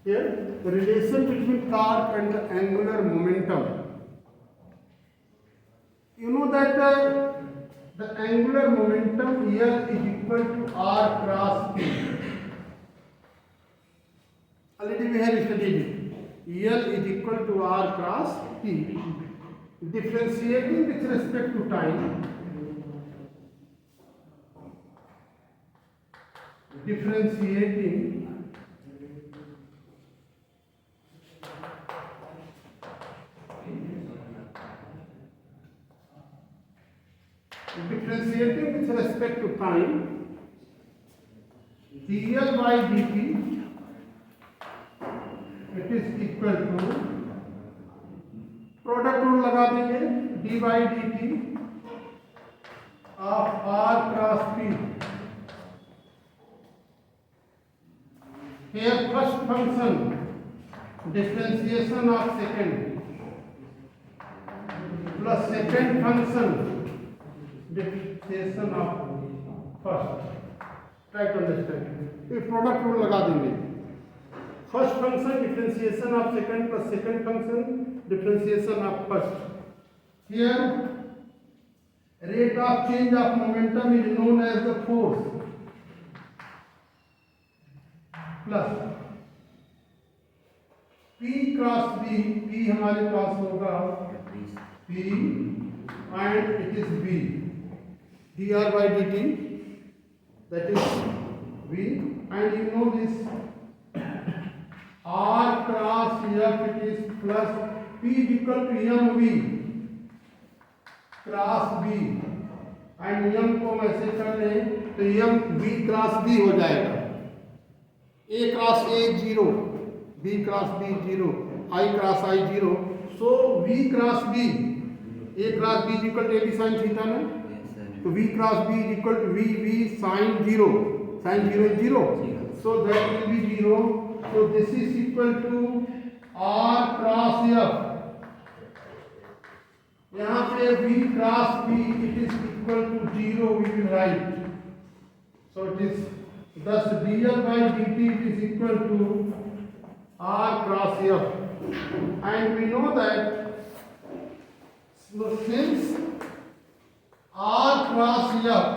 Here, the relation between torque and the angular momentum. You know that the angular momentum L is equal to R cross P. Already we have studied it. L is equal to R cross P. Differentiating with respect to time. Differentiating with respect to time, dl by dt, it is equal to, product rule लगा देंगे, d by dt of r cross p. Here first function differentiation of second plus second function differentiation of first. Try to understand. ये product rule लगा देंगे. First function differentiation of second plus second function differentiation of first. Here rate of change of momentum is known as the force plus P cross B. P हमारे पास होगा P and it is V. dr by dt, that is V, and you know this R cross F, it is plus P is equal to mv cross B, and m को हम ऐसे कर लें तो m V cross B हो जाएगा. A cross A 0, B cross B 0, I cross I 0, so V cross B, A cross B is equal to AB sin theta ना. So V cross B is equal to V sin 0. Sin 0 is 0. So that will be 0. So this is equal to R cross F. यहाँ पे V cross B it is equal to 0 we will write. So it is thus dl by dt is equal to R cross F. And we know that since R cross F,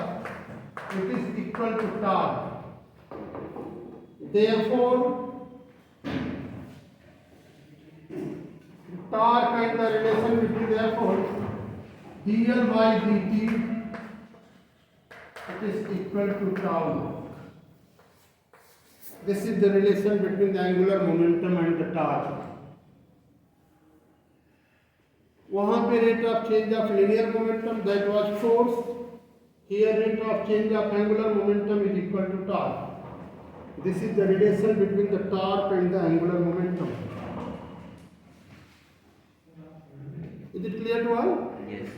it is equal to torque. Therefore, torque and the relation between, therefore dl by dt, it is equal to tau. This is the relation between the angular momentum and the torque. वहाँ पे rate of change of linear momentum, that was force. Here rate of change of angular momentum is equal to torque. This is the relation between the torque and the angular momentum. Is it clear to all? Yes.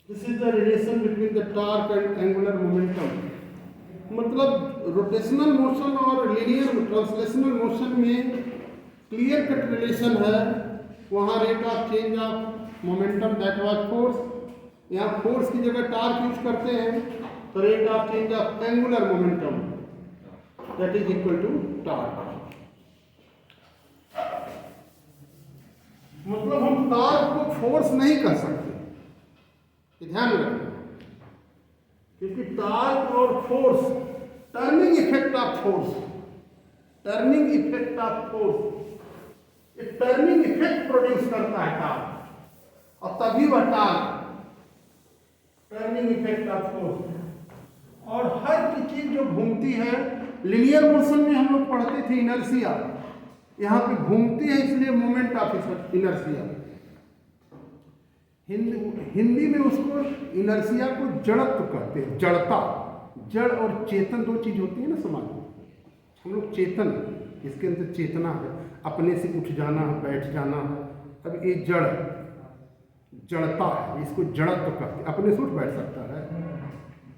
This is the relation between the torque and angular momentum. मतलब rotational motion और linear translational motion में clear cut relation है. वहाँ rate of change of momentum that was force, यहाँ force की जगह torque use करते हैं तो rate of change of angular momentum that is equal to torque. मतलब हम टॉर्क को फोर्स नहीं कर सकते, ध्यान रखना, क्योंकि टॉर्क और force turning effect of force, turning effect of force, turning effect produce करता है टॉर्क, और तभी वह torque turning effect of force. और हर चीज जो घूमती है, लिनियर मोशन में हम लोग पढ़ते थे इनर्शिया, यहाँ पे घूमती है इसलिए मोमेंट ऑफ इनर्शिया. हिंदी में उसको इनर्शिया को जड़त्व कहते हैं. जड़ता, जड़ और चेतन दो चीज होती है ना समाज में. हम लोग चेतन, इसके अंदर चेतना है, अपने से उठ जाना है, बैठ जाना है. अब ये जड़, जड़ता है, इसको जड़त्व कहते हैं. अपने से उठ बैठ सकता है,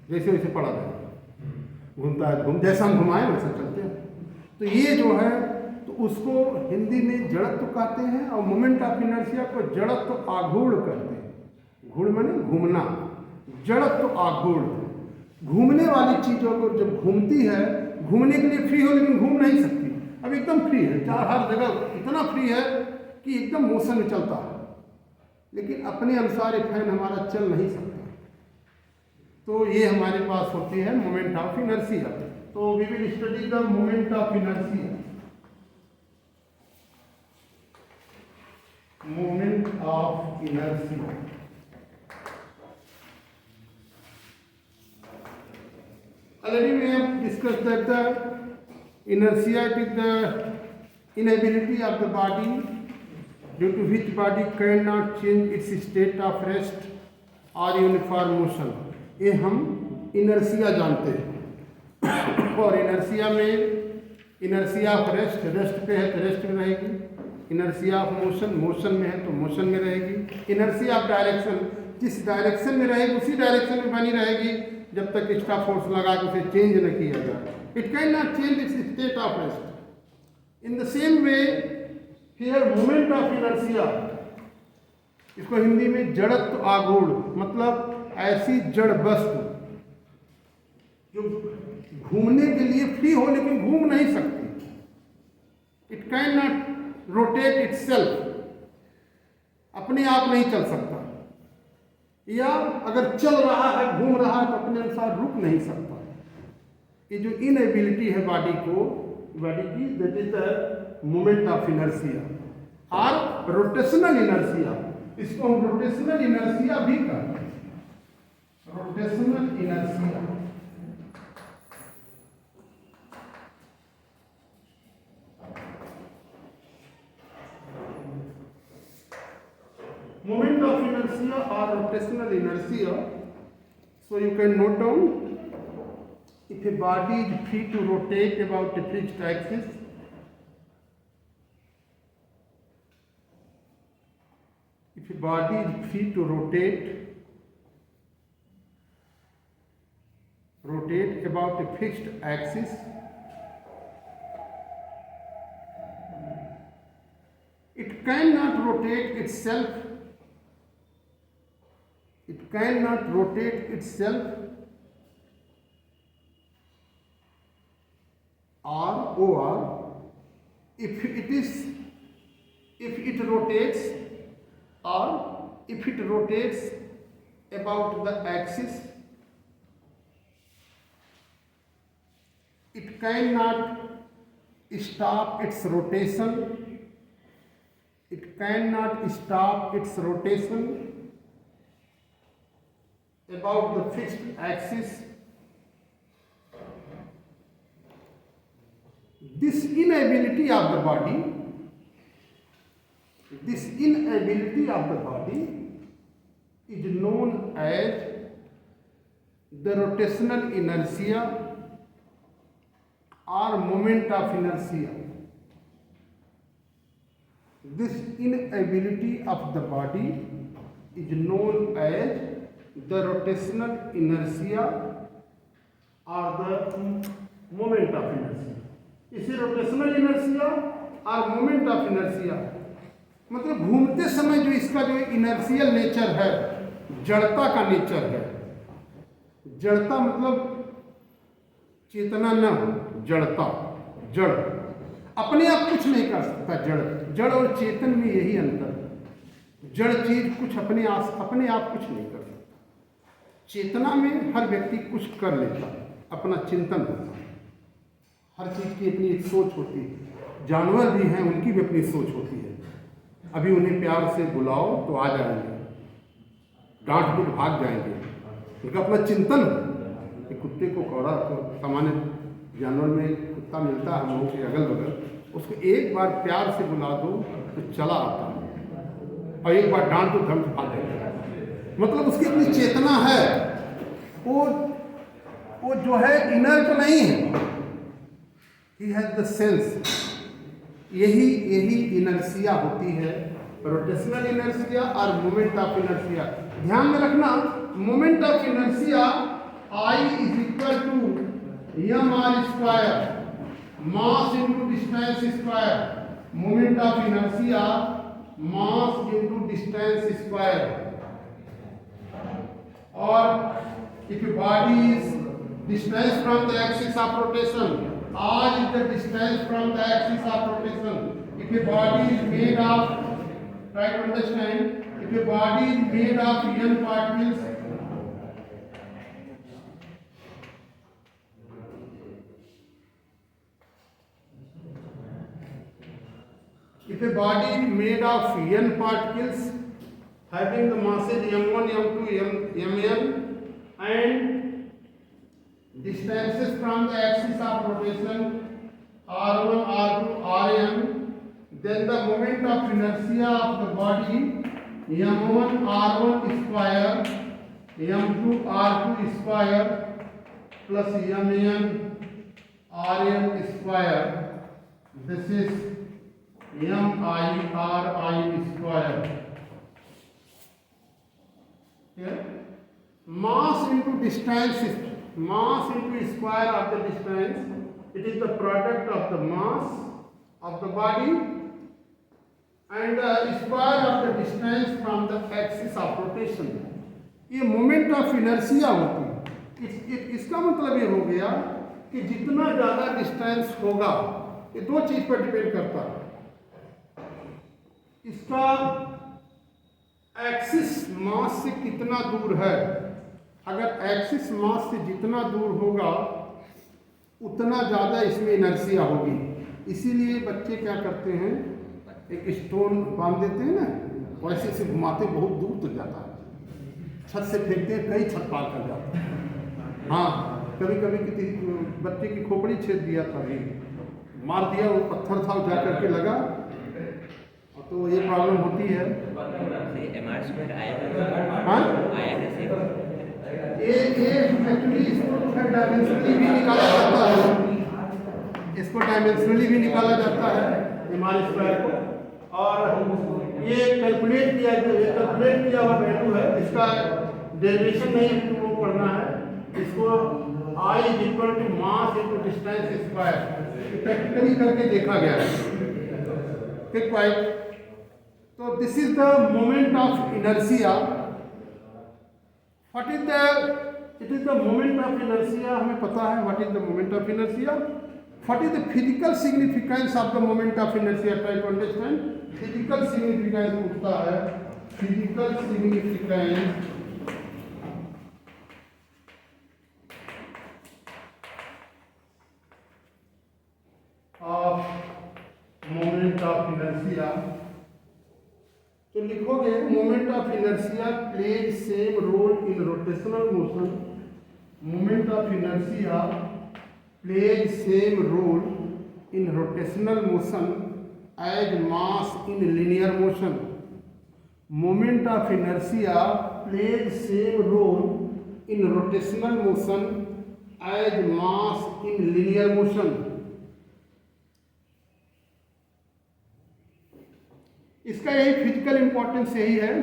जैसे वैसे पड़ा रहे, घूमता है, जैसा हम घुमाएं वैसा चलते हैं. तो ये जो है तो उसको हिंदी में जड़त्व कहते हैं, और मोमेंट ऑफ इनर्शिया को जड़त्व आघूर्ण कहते हैं. घूर्ण माने घूमना, जड़त्व आघूर्ण. घूमने वाली चीजों को जब घूमती है, घूमने के लिए फ्री हो लेकिन घूम नहीं सकती, अब एकदम फ्री है, चार हर जगह इतना फ्री है कि एकदम मोशन में चलता है, लेकिन अपने अनुसार ये फैन हमारा चल नहीं सकता। तो ये हमारे पास होती है मोमेंट ऑफ इनर्शिया। तो we will study the moment of inertia. Moment of inertia, already we have discussed that the inertia is the inability of the body due to which body cannot change its state of rest or uniform motion। ये हम inertia जानते हैं। और inertia में inertia of rest, rest पे है तो rest में रहेगी। इनर्शिया ऑफ मोशन, मोशन में है तो मोशन में रहेगी। इनर्शिया ऑफ डायरेक्शन, जिस डायरेक्शन में रहेगी उसी डायरेक्शन में बनी रहेगी जब तक एक्स्ट्रा फोर्स लगा के उसे चेंज न किया जाए। It can not change it's state of rest. In the same way here moment of inertia, इसको हिंदी में जड़त्व आघूर्ण, मतलब ऐसी जड़ वस्तु जो घूमने के लिए फ्री हो लेकिन घूम नहीं सकती। It can not rotate itself, अपने आप नहीं चल सकता, या अगर चल रहा है घूम रहा है तो अपने अनुसार रुक नहीं सकता। ये जो इनएबिलिटी है बॉडी की, that is the moment of inertia और रोटेशनल इनर्शिया। इसको हम रोटेशनल इनर्शिया भी कहते हैं। Rotational inertia, moment of inertia or rotational inertia. So you can note down, if a body is free to rotate about a fixed axis, if a body is free to rotate about a fixed axis, it cannot rotate itself, or if it rotates about the axis, it cannot stop its rotation, about the fixed axis. This inability of the body is known as the rotational inertia or moment of inertia. This inability of the body is known as the rotational inertia or the moment of inertia. इसे rotational inertia और moment of inertia, मतलब घूमते समय जो इसका जो inertial nature है, जड़ता का नेचर है। जड़ता मतलब चेतना न हो, जड़ता, जड़ अपने आप कुछ नहीं कर सकता। जड़ और चेतन में यही अंतर है। जड़ चीज कुछ अपने आप कुछ नहीं कर सकता। चेतना में हर व्यक्ति कुछ कर लेता, अपना चिंतन होता है। हर चीज की अपनी एक सोच होती है। जानवर भी हैं, उनकी भी अपनी सोच होती है। अभी उन्हें प्यार से बुलाओ तो आ जाएंगे, डांट दो तो भाग जाएंगे, उनका अपना चिंतन है। कुत्ते को कौड़ा तो सामान्य जानवर में कुत्ता मिलता है हम लोगों के अगल बगल, उसको एक बार प्यार से बुला दो तो चला आता है, और एक बार डांट दो धम से भाग जाता है। मतलब उसकी अपनी चेतना है, वो जो है इनर्ट नहीं है, ही हैज द सेंस। यही इनर्शिया होती है, रोटेशनल इनर्शिया और मोमेंट ऑफ इनर्शिया। ध्यान में रखना, moment of inertia I is equal to mr square, mass into distance square. Moment of inertia, mass into distance square. Or if a body is distance from the axis of rotation, r is the distance from the axis of rotation. If a body is made of, try to understand, if a body is made of n particles, if a body is made of n particles having the masses m1, m2, mn and distances from the axis of rotation r1, r2, rn, then the moment of inertia of the body m1 r1 square, m2 r2 square plus mn rn square. This is mi ri square. Here, mass into distance is mass into square of the distance. It is the product of the mass of the body and the square of the distance from the axis of rotation. ये moment of inertia होती है। इसका मतलब ये हो गया कि जितना ज़्यादा डिस्टेंस होगा, ये दो चीज़ पर डिपेंड करता है। इसका एक्सिस मास से कितना दूर है। अगर एक्सिस मास से जितना दूर होगा उतना ज़्यादा इसमें इनर्शिया होगी। इसीलिए बच्चे क्या करते हैं, एक स्टोन बांध देते हैं ना, वैसे से घुमाते बहुत दूर तक जाता है, छत से फेंकते हैं, कई छत पार कर जाता है। हाँ, कभी कभी किसी बच्चे की खोपड़ी छेद दिया था, अभी मार दिया, वो पत्थर था जा करके लगा, तो ये प्रॉब्लम होती है। हाँ, ये एक्चुअली इसको डायमेंशनली भी निकाला जाता है, इसको डायमेंशनली भी निकाला जाता है एमआर स्क्वायर को, और ये कैलकुलेट किया हुआ वैल्यू है, इसका डेरिवेशन नहीं हमको पढ़ना है। इसको I is equal to mass into distance square practically करके देखा गया है। ठीक पॉइंट। तो this is the moment of inertia. What is the, it is the moment of inertia, हमें पता है what is the moment of inertia. What is the physical significance of the moment of inertia, try to understand. Physical significance पूछता है, physical significance of moment of inertia. तो लिखोगे moment of inertia plays same role in rotational motion. Moment of inertia plays same role in rotational motion as mass in linear motion. Moment of inertia plays same role in rotational motion as mass in linear motion. इसका यही physical importance यही है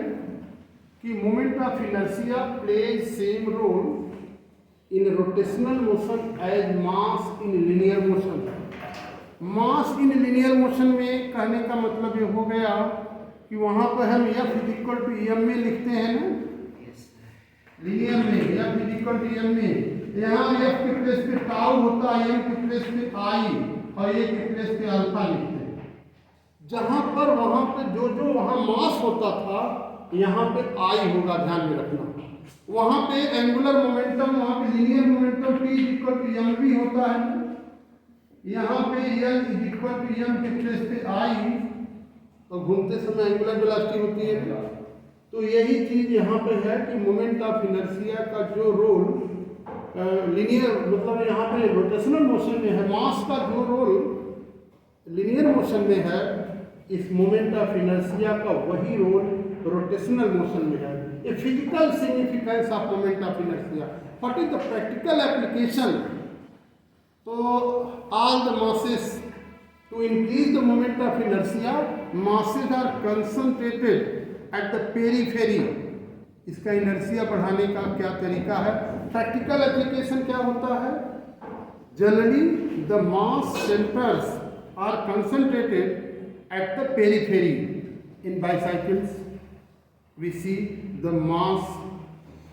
कि moment of inertia plays same role in rotational motion as mass in linear motion. Mass in linear motion में कहने का मतलब ये हो गया कि वहाँ पर हम F is equal to M में लिखते हैं ना, लिनियर में F is equal to M में। यहाँ F के प्लेस पे टाउ होता है, M के प्लेस पे आई और A के प्लेस पे अल्फा लिखते हैं। जहाँ पर वहाँ पे जो वहाँ मास होता था, यहाँ पे आई होगा, ध्यान में रखना। वहाँ पे एंगुलर मोमेंटम, वहाँ पे linear momentum P is equal to M भी होता है। यहाँ पे L is equal to M के प्लेस पे आई और घूमते समय एंगुलर वेलोसिटी होती है। तो यही चीज़ यहाँ पे है कि मोमेंट ऑफ इनर्शिया का जो रोल लीनियर, मतलब यहाँ पे रोटेशनल मोशन में है, मास का जो रोल लीनियर मोशन में है, इस मोमेंट ऑफ इनर्शिया का वही रोल रोटेशनल मोशन में है। A physical significance of moment of inertia. What is the practical application? तो all the masses to increase the moment of inertia, masses are concentrated at the periphery. इसका inertia बढ़ाने का क्या तरीका है? Practical application क्या होता है? Generally the mass centers are concentrated at the periphery. In bicycles we see the mass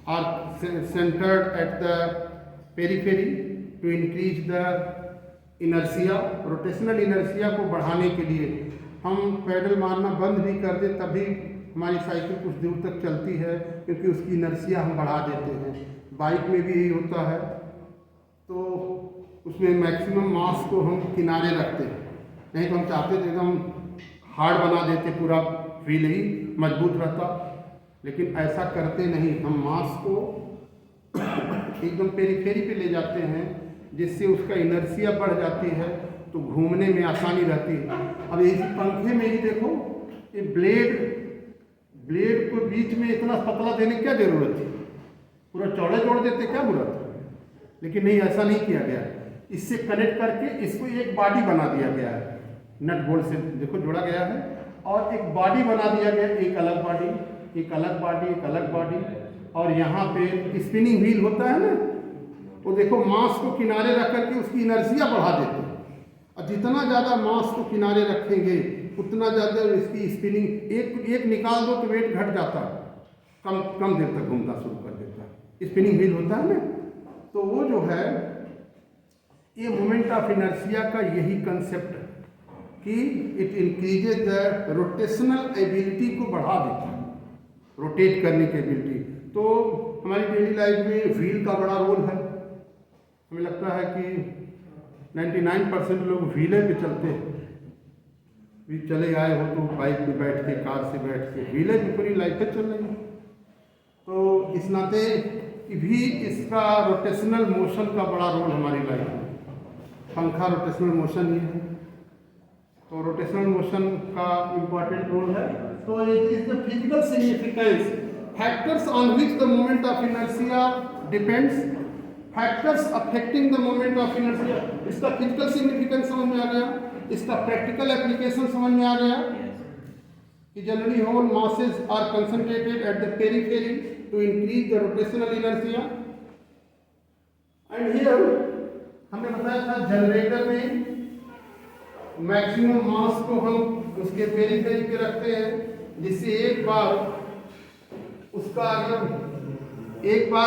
are centered at the periphery to increase the inertia, rotational inertia को बढ़ाने के लिए हम पैडल मारना बंद भी कर दें तभी हमारी साइकिल कुछ दूर तक चलती है, क्योंकि उसकी इनर्सिया हम बढ़ा देते हैं। बाइक में भी यही होता है, तो उसमें मैक्सिमम मास को हम किनारे रखते हैं, नहीं तो हम चाहते थे एकदम हार्ड बना देते, पूरा व्हील ही मजबूत रहता, लेकिन ऐसा करते नहीं। हम मास को एकदम पेरीफेरी पे ले जाते हैं, जिससे उसका इनर्सिया बढ़ जाती है, तो घूमने में आसानी रहती है। अब इस पंखे में ही देखो, ये ब्लेड को बीच में इतना पतला देने की क्या जरूरत थी, पूरा चौड़ा जोड़ देते, क्या जरूरत है, लेकिन नहीं, ऐसा नहीं किया गया। इससे कनेक्ट करके इसको एक बॉडी बना दिया गया है, नट बोल्ट से देखो जोड़ा गया है, और एक बॉडी बना दिया गया, एक अलग बॉडी, एक अलग बॉडी, एक अलग बॉडी, और यहाँ पे स्पिनिंग व्हील होता है ना, वो देखो मास को किनारे रख करके उसकी इनर्सिया बढ़ा देते हैं, और जितना ज़्यादा मास को किनारे रखेंगे उतना ज़्यादा इसकी स्पिनिंग, एक निकाल दो तो वेट घट जाता है, कम देर तक घूमना शुरू कर देता है, स्पिनिंग व्हील होता है ना। तो वो जो है, ये मोमेंट ऑफ इनर्सिया का यही कंसेप्ट है कि it increases the rotational ability को बढ़ा देता है, रोटेट करने की एबिलिटी। तो हमारी डेली लाइफ में व्हील का बड़ा रोल है। हमें लगता है कि 99% लोग व्हीले पे चलते हैं, भी चले आए हो तो बाइक में बैठ के, कार से बैठ के, व्हीले की पूरी लाइफ चल रही है। तो इस नाते भी इसका रोटेशनल मोशन का बड़ा रोल हमारी लाइफ में, पंखा रोटेशनल मोशन ही है, तो रोटेशनल मोशन का इम्पॉर्टेंट रोल है। तो it is the physical significance, factors on which the moment of inertia depends, factors affecting the moment of inertia. इसका फिजिकल सिग्निफिकेंस समझ में आ गया, इसका प्रैक्टिकल एप्लीकेशन समझ में आ गया कि generally whole masses are concentrated at the periphery to increase the rotational inertia. And here हमने बताया था जनरेटर में मैक्सिमम मास को हम उसके पेरिफेरी पे रखते हैं, जिससे एक बार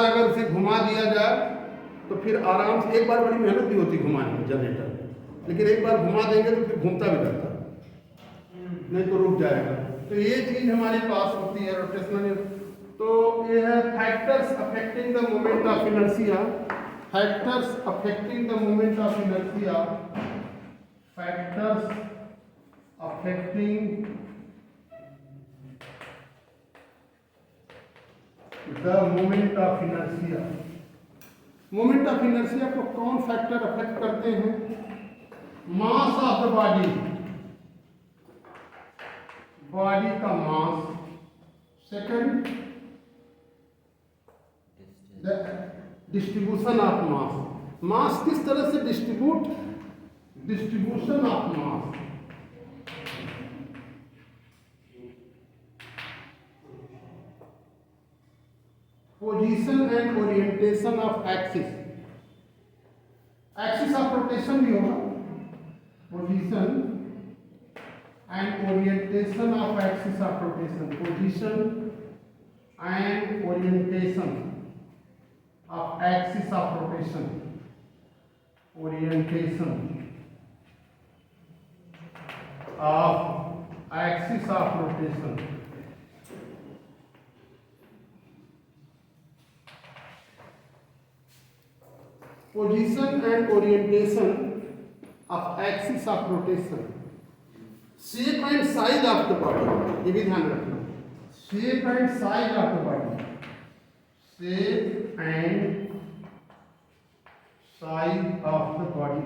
अगर उसे घुमा दिया जाए तो फिर आराम से, एक बार बड़ी मेहनत भी होती घुमाने में जनरेटर, लेकिन एक बार घुमा देंगे तो फिर घूमता भी रहता, नहीं तो रुक जाएगा। तो ये चीज हमारे पास होती है रोटेशनल। तो ये है factors affecting the moment of inertia, factors affecting the moment of inertia, factors affecting the moment of inertia. Moment of inertia को कौन फैक्टर अफेक्ट करते हैं? Mass of the body, body का mass. Second, the distribution of mass, mass किस तरह से distribution of mass. Position and orientation of axis, axis of rotation भी होगा, position and orientation of axis of rotation, position and orientation of axis of rotation, orientation of axis of rotation. Position and orientation of axis of rotation, shape and size of the body, ये भी ध्यान रखना, shape and size of the body, shape and size of the body।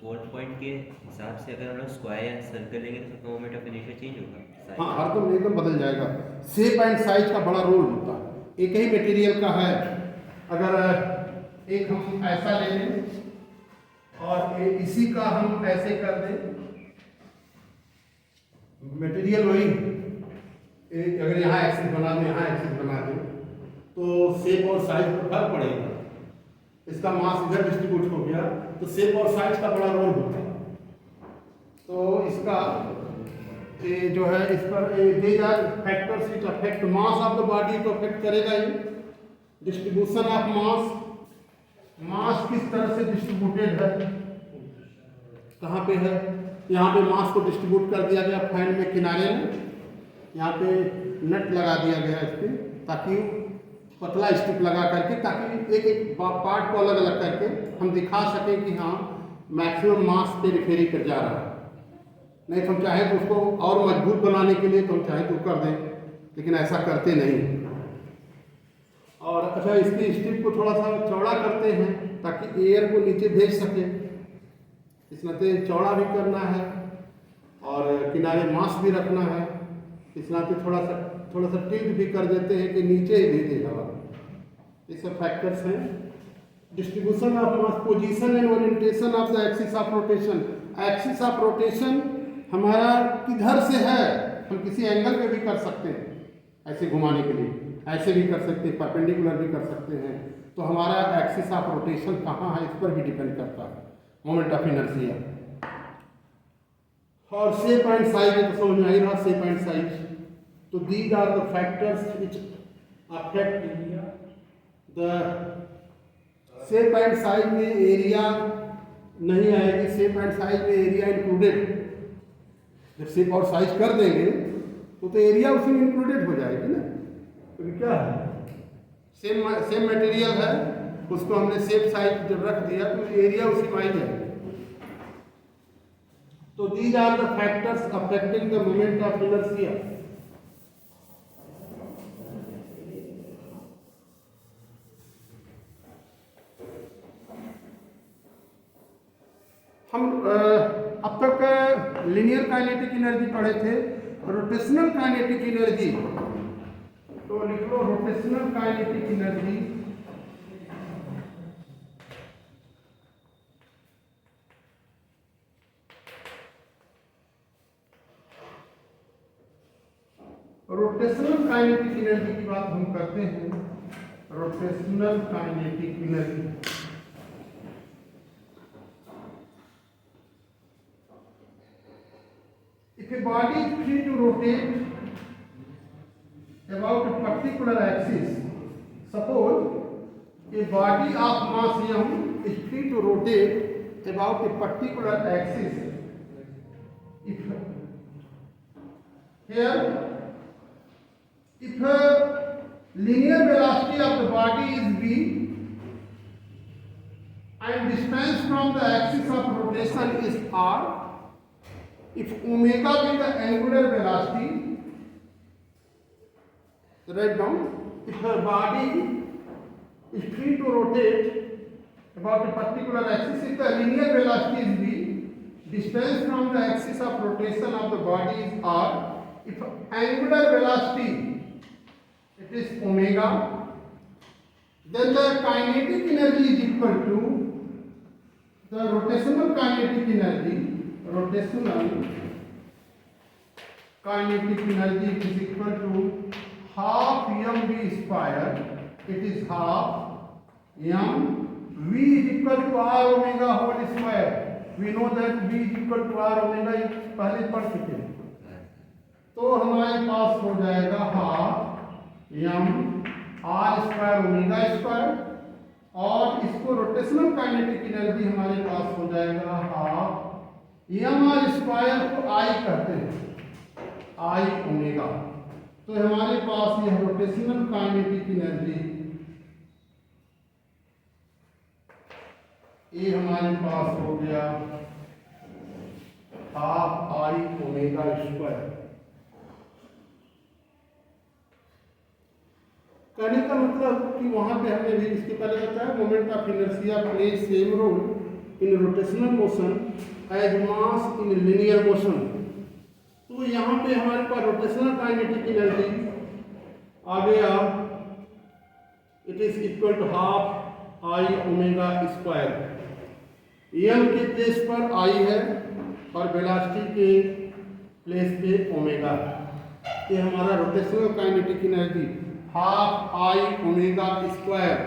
Fourth point के हिसाब से अगर हम लोग स्क्वायर या सर्कल लेंगे तो उसका मोमेंट ऑफ इनर्शिया चेंज होगा। हाँ, हरदम एकदम बदल जाएगा। शेप एंड साइज का बड़ा रोल होता है। एक ही मटेरियल का है, अगर एक हम ऐसा ले लें और इसी का हम ऐसे कर दें, मटेरियल वही, अगर यहाँ एक्सिस बना दें, यहाँ एक्सिस बना दें, तो शेप और साइज पर फर्क पड़ेगा। इसका मास इधर डिस्ट्रीब्यूट हो गया तो शेप और साइज का बड़ा रोल होता है। तो इसका ये जो है इस पर these are factors which affect mass of the body, तो अफेक्ट करेगा ये। डिस्ट्रीब्यूशन ऑफ मास, मास किस तरह से डिस्ट्रीब्यूटेड है, कहाँ पे है, यहाँ पे मास को डिस्ट्रीब्यूट कर दिया गया फैन में किनारे में, यहाँ पे नट लगा दिया गया इस पर, ताकि पतला स्ट्रिप लगा करके, ताकि एक एक पार्ट को अलग अलग करके हम दिखा सकें कि हाँ मैक्सिमम मास पेरिफेरी पर जा रहा है। नहीं तो हम चाहें तो उसको और मजबूत बनाने के लिए तो हम चाहें तो कर दें, लेकिन ऐसा करते नहीं। और अच्छा, इसकी स्ट्रिप को थोड़ा सा चौड़ा करते हैं ताकि एयर को नीचे भेज सके, इस नाते चौड़ा भी करना है और किनारे मास भी रखना है, इस नाते थोड़ा सा टिल्ट भी कर देते हैं कि नीचे ही भेजे हवा। ये सब फैक्टर्स हैं। Distribution of mass, position and orientation of the axis of rotation. Axis of rotation हमारा किधर से है, हम किसी एंगल पे भी कर सकते हैं, ऐसे घुमाने के लिए ऐसे भी कर सकते हैं, परपेंडिकुलर भी कर सकते हैं। तो हमारा एक्सिस ऑफ रोटेशन कहाँ है, इस पर भी डिपेंड करता है मोमेंट ऑफ इनर्शिया। और शेप एंड साइज, तो समझ में आ ही रहा, शेप एंड साइज। तो these are the factors which affect the shape and size में एरिया नहीं आएगी, शेप एंड साइज में एरिया इंक्लूडेड। जब शेप और साइज कर देंगे तो एरिया उसी में इंक्लूडेड हो जाएगी ना। तो क्या है, सेम मटेरियल है, उसको हमने शेप साइज जब रख दिया तो एरिया उसी में आ ही जाएगा। तो these are the factors affecting the moment of inertia. हम अब तक लीनियर काइनेटिक एनर्जी पढ़े थे। रोटेशनल काइनेटिक एनर्जी, तो लिख लो rotational kinetic energy. Rotational kinetic energy की बात हम करते हैं। Rotational kinetic energy, if a body is free to rotate about a particular axis, suppose a body of mass m is free to rotate about a particular axis. If here, if a linear velocity of the body is v and distance from the axis of rotation is r, if omega be the angular velocity, write down, if a body is free to rotate about a particular axis, if the linear velocity is v, distance from the axis of rotation of the body is r, if angular velocity it is omega, then the kinetic energy is equal to the rotational kinetic energy. Rotational kinetic energy is equal to half mv square. It is half m v is equal to r omega whole square. We know that v is equal to r omega, पहले पढ़ चुके हैं। तो हमारे पास हो जाएगा half m r square omega square, और इसको रोटेशनल काइनेटिक एनर्जी हमारे पास हो जाएगा हाफ एम आर स्क्वायर को आई कहते हैं, आई ओमेगा। तो हमारे पास यह रोटेशनल काइनेटिक एनर्जी, ये हमारे पास हो गया हाफ आई ओमेगा स्क्वायर। कहने का मतलब कि वहां पे हमने भी इसके पहले बताया moment of inertia plays same role in rotational motion as mass in linear motion. तो यहाँ पे हमारे पास रोटेशनल काइनेटिक एनर्जी आ गया, it is equal to half I omega square. M के प्लेस पर आई है और वेलोसिटी के प्लेस पे ओमेगा। ये हमारा rotational kinetic energy half I omega square.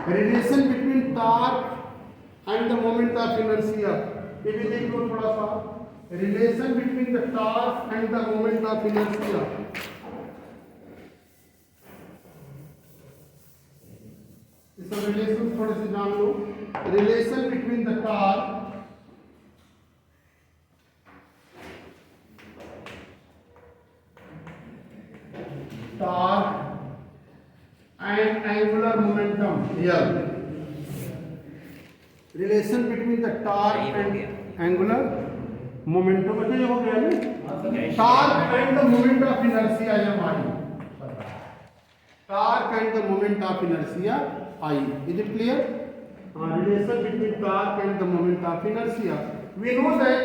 Relation between torque and the moment of inertia, ये भी देख लो थोड़ा सा, relation between the torque and the moment of inertia. इसका रिलेशन थोड़े से जान लो, relation between the torque and angular momentum here, relation between the torque and angular momentum, अच्छा ये हो गया ना, torque and the moment of inertia है हमारी, torque and the moment of inertia I, is it clear? Relation between torque and the moment of inertia, we know that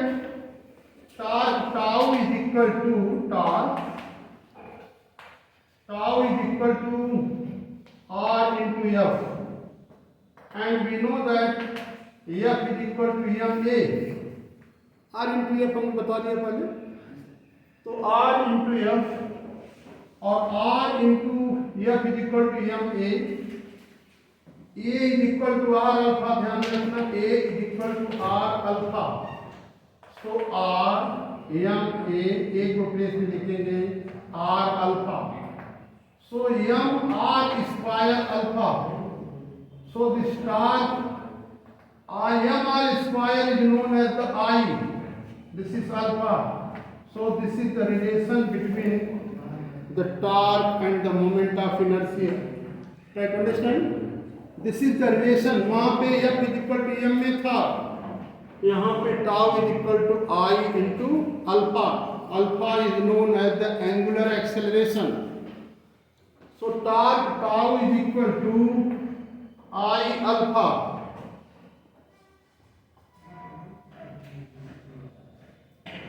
torque tau is equal to torque, tau is equal to R into F, and we know that F is equal to ma, R into F हमको बता दिया पहले, तो R into F और R into F is equal to ma, A is equal to R alpha, ध्यान में रखना, A is equal to R alpha, so R ma, A को प्लेस में लिखेंगे R alpha, so m r square alpha, so this torque m r square is known as the I, this is alpha, so this is the relation between the torque and the moment of inertia, try to understand, this is the relation, वहाँ पे f is equal to m में था, यहाँ पे tau is equal to I into alpha, alpha is known as the angular acceleration, so torque tau is equal to I alpha,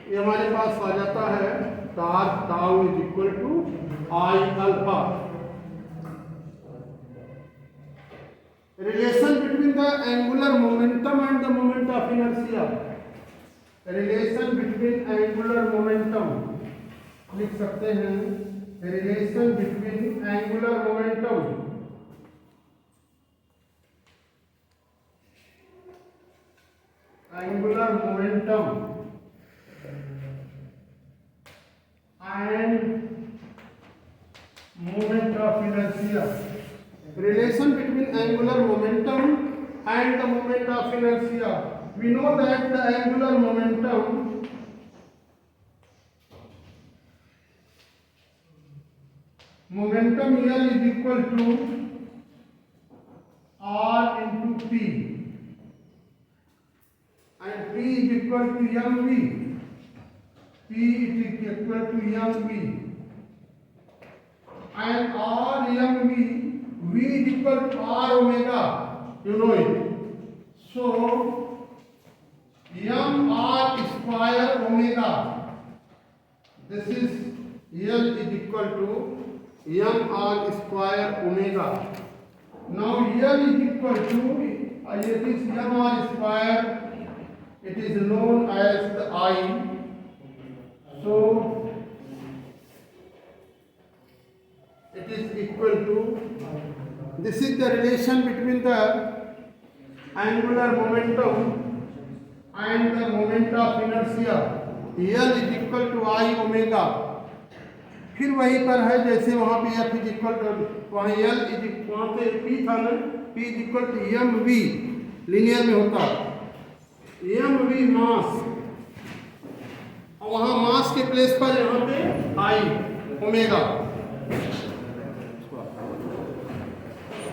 ये हमारे पास आ जाता है torque tau is equal to I alpha, relation between the angular momentum and the moment of inertia, relation between angular momentum लिख सकते हैं, relation between angular momentum and moment of inertia, relation between angular momentum and the moment of inertia, we know that the angular momentum here is equal to R into P, and P is equal to mv, P is equal to mv, and R mv, V is equal to R omega, you know it, so mr square omega, this is L is equal to mr square omega. Now L is equal to, it is mr square, it is known as the I, so it is equal to, this is the relation between the angular momentum and the moment of inertia, L is equal to I omega, फिर वहीं पर है जैसे वहाँ पे F is equal to, वहाँ L is, वहाँ पे P था ना, P is equal to mv, linear में होता mv मास, और वहाँ मास के प्लेस पर यहाँ पे I ओमेगा,